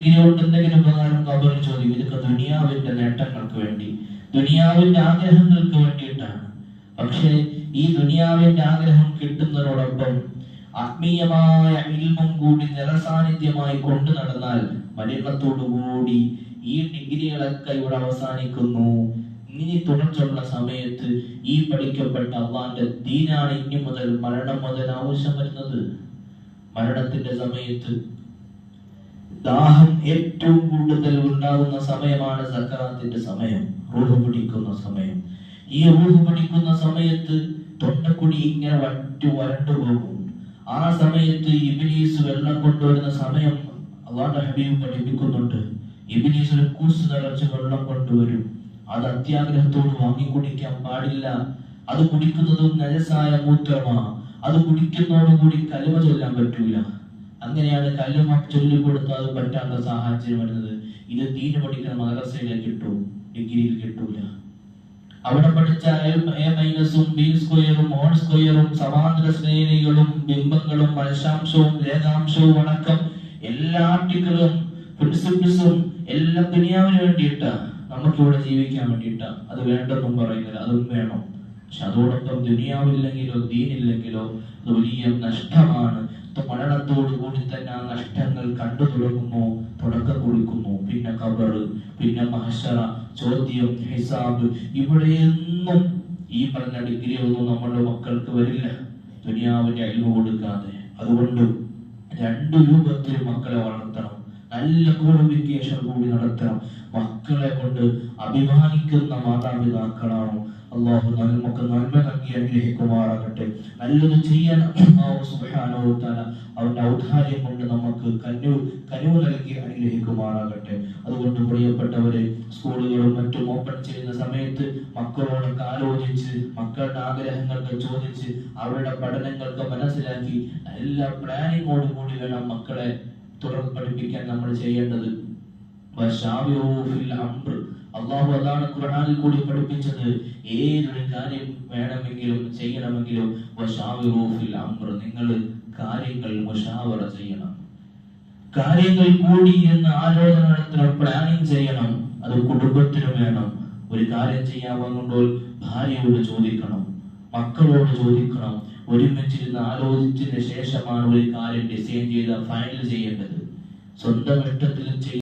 എന്തെങ്കിലും ഉപകാരം ഖബറിൽ ചോദിക്കും. ഇതൊക്കെ ദുനിയാവിന്റെ നേട്ടങ്ങൾക്ക് വേണ്ടി, ദുനിയാവിന്റെ ആഗ്രഹങ്ങൾക്ക് വേണ്ടിയിട്ടാണ്. പക്ഷേ ഈ ദുനിയാവിന്റെ ആഗ്രഹം കിട്ടുന്നതോടൊപ്പം ആത്മീയമായ ഇൽമും കൂടി നിറസാന്നിധ്യമായി കൊണ്ടു നടന്നാൽ മരണത്തോടുകൂടി ഈ ഡിഗ്രികളൊക്കെ ഇവിടെ അവസാനിക്കുന്നു. ഇനി തുടർച്ചുള്ള സമയത്ത് ഈ പഠിക്കപ്പെട്ട അള്ളാന്റെ ദീനാണ് ഇനി മുതൽ മരണം മുതൽ ആവശ്യം വരുന്നത്. മരണത്തിന്റെ സമയത്ത് ദാഹം ഏറ്റവും കൂടുതൽ ഉണ്ടാകുന്ന സമയമാണ് സക്കറാത്തിന്റെ സമയം, റൂഹ് പിടിക്കുന്ന സമയം. ഈ റൂഹ് പിടിക്കുന്ന സമയത്ത് തൊണ്ടക്കുടി ഇങ്ങനെ വരണ്ടു പോകും. ആ സമയത്ത് ഇബ്ലീസ് വെള്ളം കൊണ്ടുവരുന്ന സമയം അല്ലാഹുവിന്റെ ഹബീബ് പഠിപ്പിക്കുന്നുണ്ട്. ഇബ്ലീസ് ഒരു കൂസ് നിറച്ച് വെള്ളം കൊണ്ടുവരും. അത് അത്യാഗ്രഹത്തോട് വാങ്ങി കുടിക്കാൻ പാടില്ല. അത് കുടിക്കുന്നതും നജസായ മൂത്രമാണ്. അത് കുടിക്കുന്നതോടുകൂടി കലിമ ചൊല്ലാൻ പറ്റൂല. അങ്ങനെയാണ് കലിമ ചൊല്ലിക്കൊടുത്താൽ അത് പറ്റാത്ത സാഹചര്യം വരുന്നത്. ഇത് ദീന് പഠിക്കുന്ന മദ്രസയിലേക്ക് കിട്ടും, ഡിഗ്രിയിൽ കിട്ടൂല. അവിടെ പഠിച്ച A-ഉം B² ഹോൾ സ്ക്വയറും സമാന്തര ശ്രേണികളും ബിംബങ്ങളും വശാംശവും രേഖാംശവും അടക്കം എല്ലാ ആർട്ടിക്കിളും പ്രിൻസിപ്പിൾസും എല്ലാം ദുനിയാവിന് വേണ്ടിയിട്ടാണ്, നമുക്കിവിടെ ജീവിക്കാൻ വേണ്ടിയിട്ടാണ്. അത് വേണ്ടെന്നും പറയുന്നില്ല, അതും വേണം. പക്ഷെ അതോടൊപ്പം ദുനിയാവില്ലെങ്കിലോ ദീനില്ലെങ്കിലോ അത് വലിയ നഷ്ടമാണ്. മരണത്തോടു കൂടി തന്നെ ആ നഷ്ടങ്ങൾ കണ്ടു തുടങ്ങുന്നു, തുടക്കം കുറിക്കുന്നു. പിന്നെ ഖബറ്, പിന്നെ മഹ്ശറ, ചോദ്യം, ഹിസാബ്. ഇവിടെയൊന്നും ഈ പറഞ്ഞ ഡിഗ്രി ഒന്നും നമ്മുടെ മക്കൾക്ക് വരില്ല ദുനിയാവിന്റെ ഇൽമു കൊടുക്കാതെ. അതുകൊണ്ട് രണ്ടു രൂപത്തിൽ മക്കളെ വളർത്തണം. നല്ല ക്വാളിഫിക്കേഷൻ കൂടി നടത്തണം. മക്കളെ കൊണ്ട് അഭിമാനിക്കുന്ന മാതാപിതാക്കളാണോ. അള്ളാഹു നമുക്ക് നന്മ നൽകി അനുഗ്രഹിക്കുമാറാകട്ടെ. നല്ലത് ചെയ്യാൻ അല്ലാഹു സുബ്ഹാനഹു വ തആല അവന്റെ ഔദാര്യം കൊണ്ട് നമുക്ക് കനിവ് നൽകി അനുഗ്രഹിക്കുമാറാകട്ടെ. അതുകൊണ്ട് പ്രിയപ്പെട്ടവരെ, സ്കൂളുകളും മറ്റും ഓപ്പൺ ചെയ്യുന്ന സമയത്ത് മക്കളോടൊക്കെ ആലോചിച്ച്, മക്കളുടെ ആഗ്രഹങ്ങൾക്ക് ചോദിച്ച്, അവരുടെ പഠനങ്ങൾക്ക് മനസ്സിലാക്കി എല്ലാ പ്ലാനിങ്ങോട് കൂടി വേണം മക്കളെ തുടർന്ന് പഠിപ്പിക്കാൻ നമ്മൾ ചെയ്യേണ്ടത്. അള്ളാഹു അതാണ് ഖുർആനിൽ കൂടി പഠിപ്പിച്ചത്. ഏതൊരു കാര്യം വേണമെങ്കിലും ചെയ്യണമെങ്കിലും നിങ്ങൾ കാര്യങ്ങൾ മുശാവറ ചെയ്യണം. കാര്യങ്ങൾ കൂടി എന്ന് ആലോചന നടത്തണം, പ്ലാനിങ് ചെയ്യണം. അത് കുടുംബത്തിനും വേണം. ഒരു കാര്യം ചെയ്യാൻ വന്നുമ്പോൾ ഭാര്യയോട് ചോദിക്കണം, മക്കളോട് ചോദിക്കണം. ഒരുമിച്ചിരുന്ന് ആലോചിച്ചതിന് ശേഷമാണ് ഒരു കാര്യം ഡിസൈൻ ചെയ്ത് ഫൈനൽ ചെയ്യേണ്ടത്. സ്വന്തം ഇഷ്ടത്തിൽ